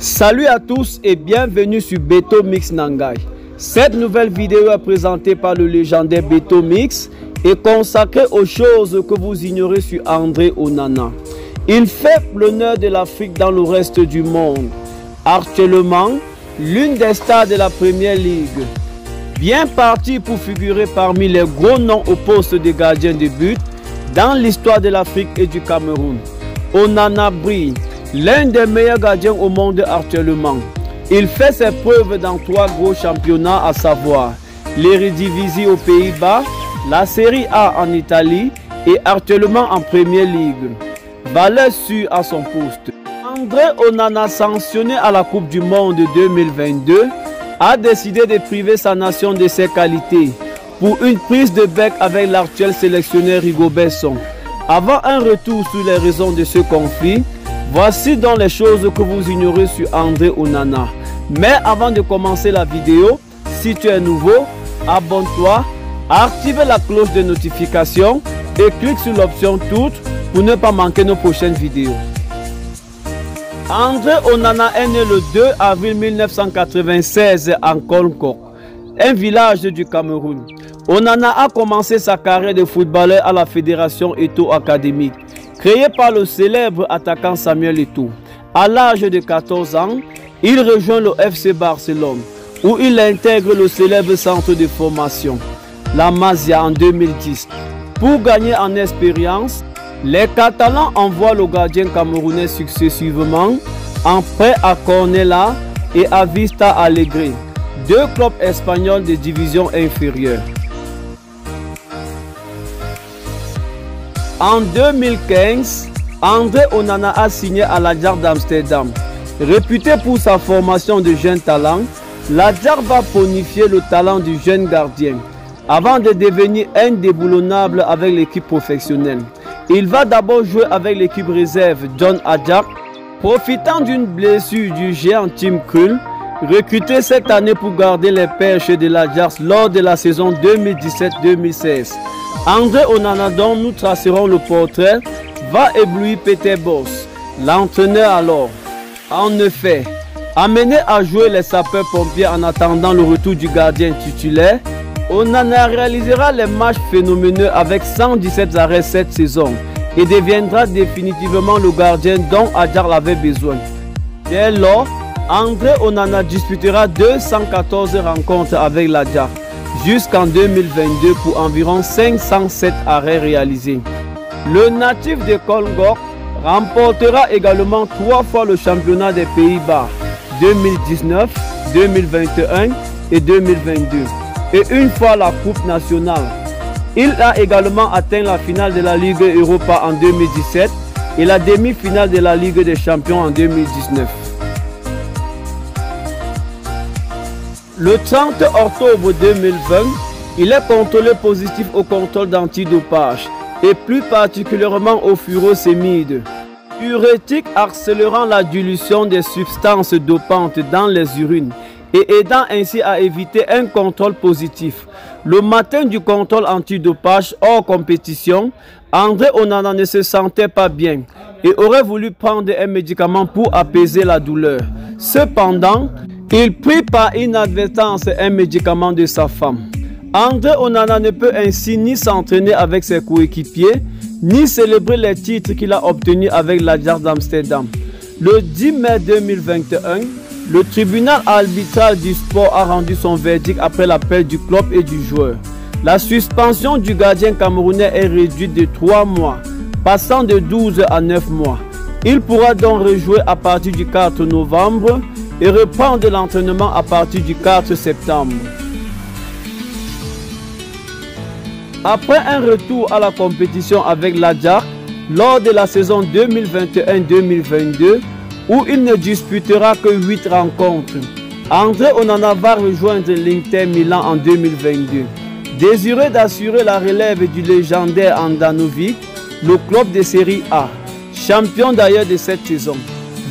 Salut à tous et bienvenue sur Beto Mix Nangai. Cette nouvelle vidéo est présentée par le légendaire Beto Mix et consacrée aux choses que vous ignorez sur André Onana. Il fait l'honneur de l'Afrique dans le reste du monde. Actuellement, l'une des stars de la Première Ligue. Bien parti pour figurer parmi les gros noms au poste de gardien de but dans l'histoire de l'Afrique et du Cameroun. Onana brille, l'un des meilleurs gardiens au monde actuellement. Il fait ses preuves dans 3 gros championnats, à savoir l'Eredivisie aux Pays-Bas, la Serie A en Italie et actuellement en Premier Ligue. Valeur sûre à son poste. André Onana, sanctionné à la Coupe du Monde 2022, a décidé de priver sa nation de ses qualités pour une prise de bec avec l'actuel sélectionneur Rigobert Song. Avant un retour sur les raisons de ce conflit, voici donc les choses que vous ignorez sur André Onana. Mais avant de commencer la vidéo, si tu es nouveau, abonne-toi, active la cloche de notification et clique sur l'option toutes pour ne pas manquer nos prochaines vidéos. André Onana est né le 2 avril 1996 en Kolkok, un village du Cameroun. Onana a commencé sa carrière de footballeur à la Fédération Eto'o Académique, créée par le célèbre attaquant Samuel Eto'o. À l'âge de 14 ans, il rejoint le FC Barcelone, où il intègre le célèbre centre de formation, la Masia, en 2010. Pour gagner en expérience, les Catalans envoient le gardien camerounais successivement en prêt à Cornellà et à Vista Alegre, 2 clubs espagnols de division inférieure. En 2015, André Onana a signé à l'Ajax d'Amsterdam. Réputé pour sa formation de jeunes talents, l'Ajax va bonifier le talent du jeune gardien avant de devenir indéboulonnable avec l'équipe professionnelle. Il va d'abord jouer avec l'équipe réserve John Ajax, profitant d'une blessure du géant Tim Krul, recruté cette année pour garder les perches de l'Ajax lors de la saison 2017-2016. André Onana, dont nous tracerons le portrait, va éblouir Peter Bosz, l'entraîneur alors. En effet, amené à jouer les sapeurs-pompiers en attendant le retour du gardien titulaire, Onana réalisera les matchs phénoménaux avec 117 arrêts cette saison et deviendra définitivement le gardien dont Ajax avait besoin. Dès lors, André Onana disputera 214 rencontres avec l'Ajax jusqu'en 2022 pour environ 507 arrêts réalisés. Le natif de Kolkok remportera également 3 fois le championnat des Pays-Bas 2019, 2021 et 2022 et une fois la Coupe nationale. Il a également atteint la finale de la Ligue Europa en 2017 et la demi-finale de la Ligue des Champions en 2019. Le 30 octobre 2020, il est contrôlé positif au contrôle d'antidopage et plus particulièrement au furosémide, diurétique accélérant la dilution des substances dopantes dans les urines et aidant ainsi à éviter un contrôle positif. Le matin du contrôle antidopage hors compétition, André Onana ne se sentait pas bien et aurait voulu prendre un médicament pour apaiser la douleur. Cependant, il prit par inadvertance un médicament de sa femme. André Onana ne peut ainsi ni s'entraîner avec ses coéquipiers, ni célébrer les titres qu'il a obtenus avec l'Ajax d'Amsterdam. Le 10 mai 2021, le tribunal arbitral du sport a rendu son verdict après l'appel du club et du joueur. La suspension du gardien camerounais est réduite de 3 mois, passant de 12 à 9 mois. Il pourra donc rejouer à partir du 4 novembre et reprendre l'entraînement à partir du 4 septembre. Après un retour à la compétition avec l'Ajax lors de la saison 2021-2022, où il ne disputera que 8 rencontres, André Onana va rejoindre l'Inter Milan en 2022. Désireux d'assurer la relève du légendaire Handanovic, le club de Série A, champion d'ailleurs de cette saison,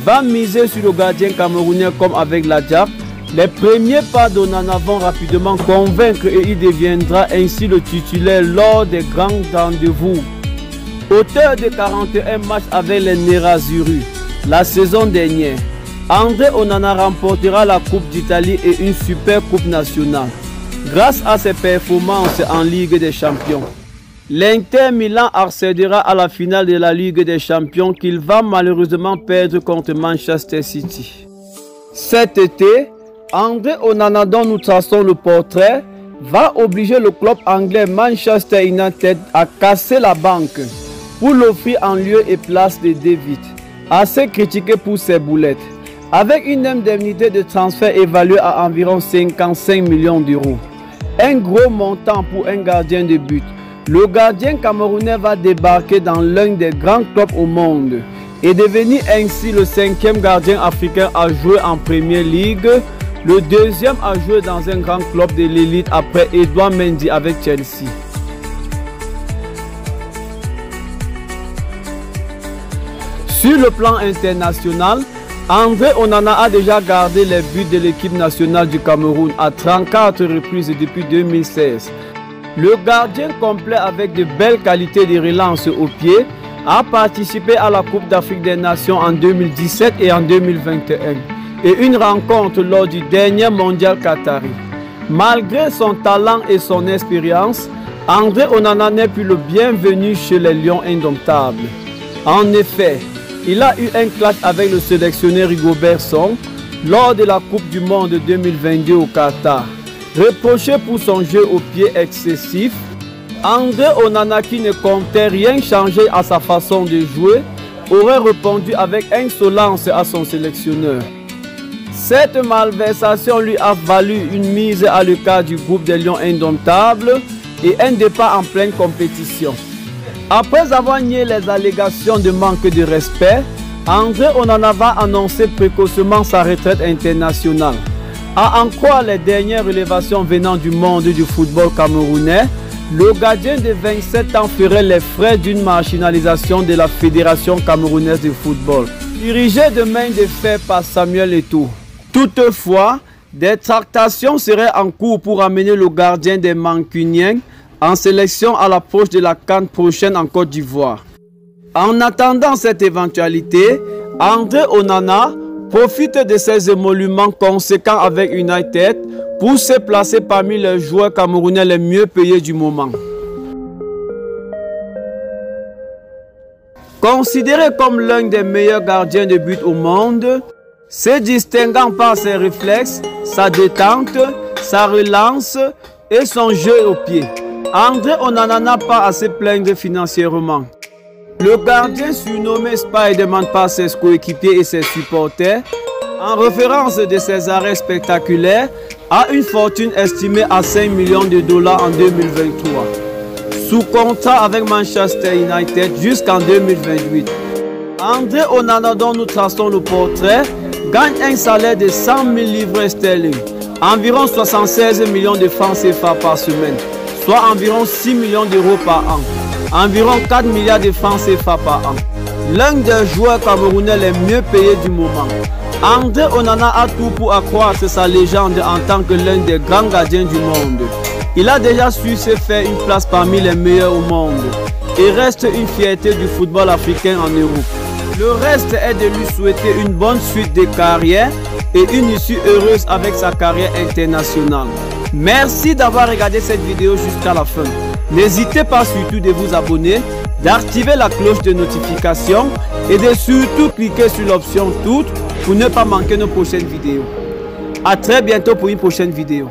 va miser sur le gardien camerounais comme avec l'Ajax. Les premiers pas d'Onana vont rapidement convaincre et il deviendra ainsi le titulaire lors des grands rendez-vous. Auteur de 41 matchs avec les Nerazzurri, la saison dernière, André Onana remportera la Coupe d'Italie et une super Coupe nationale grâce à ses performances en Ligue des Champions. L'Inter Milan accédera à la finale de la Ligue des Champions qu'il va malheureusement perdre contre Manchester City. Cet été, André Onana, dont nous traçons le portrait, va obliger le club anglais Manchester United à casser la banque pour l'offrir en lieu et place de David, assez critiqué pour ses boulettes, avec une indemnité de transfert évaluée à environ 55 millions d'euros. Un gros montant pour un gardien de but. Le gardien camerounais va débarquer dans l'un des grands clubs au monde et devenir ainsi le 5e gardien africain à jouer en Premier League, le 2e à jouer dans un grand club de l'élite après Edouard Mendy avec Chelsea. Sur le plan international, André Onana a déjà gardé les buts de l'équipe nationale du Cameroun à 34 reprises depuis 2016. Le gardien complet avec de belles qualités de relance au pied a participé à la Coupe d'Afrique des Nations en 2017 et en 2021 et une rencontre lors du dernier mondial qatari. Malgré son talent et son expérience, André Onana n'est plus le bienvenu chez les Lions indomptables. En effet, il a eu un clash avec le sélectionneur Rigobert Song lors de la Coupe du Monde 2022 au Qatar. Reproché pour son jeu au pied excessif, André Onana, qui ne comptait rien changer à sa façon de jouer, aurait répondu avec insolence à son sélectionneur. Cette malversation lui a valu une mise à l'écart du groupe des Lions indomptables et un départ en pleine compétition. Après avoir nié les allégations de manque de respect, André Onana va annoncer précocement sa retraite internationale. À en croire les dernières révélations venant du monde du football camerounais, le gardien de 27 ans ferait les frais d'une marginalisation de la Fédération camerounaise de football, dirigée de main de fer par Samuel Eto'o. Toutefois, des tractations seraient en cours pour amener le gardien des Mancuniens en sélection à l'approche de la CAN prochaine en Côte d'Ivoire. En attendant cette éventualité, André Onana profite de ses émoluments conséquents avec United pour se placer parmi les joueurs camerounais les mieux payés du moment. Considéré comme l'un des meilleurs gardiens de but au monde, se distinguant par ses réflexes, sa détente, sa relance et son jeu au pied, André Onana n'a pas à se plaindre financièrement. Le gardien surnommé Spider-Man par ses coéquipiers et ses supporters, en référence de ses arrêts spectaculaires, a une fortune estimée à 5 millions de dollars en 2023. Sous contrat avec Manchester United jusqu'en 2028. André Onana, dont nous traçons le portrait, gagne un salaire de 100 000 livres sterling, environ 76 millions de francs CFA par semaine, soit environ 6 millions d'euros par an, environ 4 milliards de francs CFA par an. L'un des joueurs camerounais les mieux payés du moment. André Onana a tout pour accroître sa légende en tant que l'un des grands gardiens du monde. Il a déjà su se faire une place parmi les meilleurs au monde et reste une fierté du football africain en Europe. Le reste est de lui souhaiter une bonne suite de carrière et une issue heureuse avec sa carrière internationale. Merci d'avoir regardé cette vidéo jusqu'à la fin. N'hésitez pas surtout de vous abonner, d'activer la cloche de notification et de surtout cliquer sur l'option toutes pour ne pas manquer nos prochaines vidéos. A très bientôt pour une prochaine vidéo.